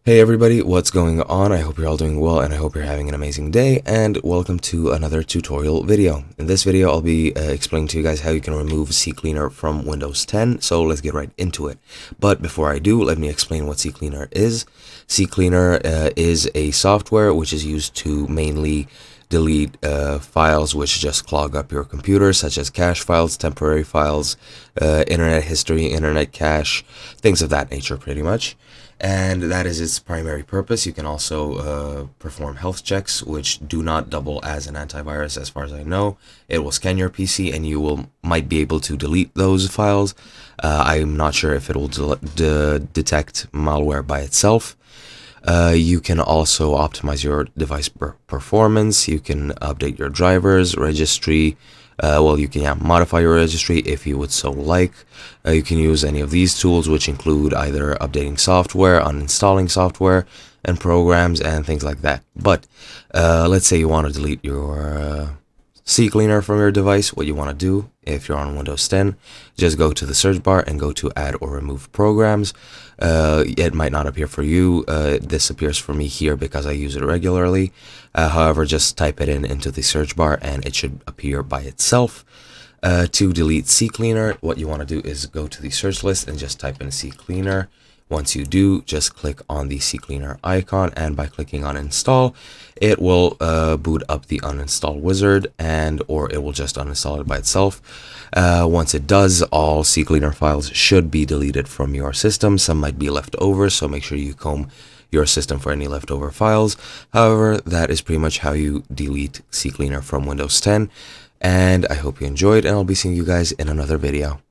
Hey everybody, what's going on? I hope you're all doing well and I hope you're having an amazing day, and welcome to another tutorial video. In this video I'll be explaining to you guys how you can remove CCleaner from Windows 10, so let's get right into it. But before I do, let me explain what CCleaner is. CCleaner is a software which is used to mainly delete files which just clog up your computer, such as cache files, temporary files, internet history, internet cache, things of that nature pretty much. And that is its primary purpose. You can also perform health checks, which do not double as an antivirus as far as I know. It will scan your PC and you might be able to delete those files. I'm not sure if it will detect malware by itself. You can also optimize your device performance. You can update your drivers, registry. You can modify your registry if you would so like. You can use any of these tools, which include either updating software, uninstalling software and programs, and things like that. But let's say you want to delete your CCleaner from your device. What you want to do, if you're on Windows 10, just go to the search bar and go to add or remove programs. It might not appear for you. This appears for me here because I use it regularly. However, just type it into the search bar and it should appear by itself. To delete CCleaner, what you want to do is go to the search list and just type in CCleaner. Once you do, just click on the CCleaner icon, and by clicking on install, it will boot up the uninstall wizard, or it will just uninstall it by itself. Once it does, all CCleaner files should be deleted from your system. Some might be left over, so make sure you comb your system for any leftover files. However, that is pretty much how you delete CCleaner from Windows 10. And I hope you enjoyed, and I'll be seeing you guys in another video.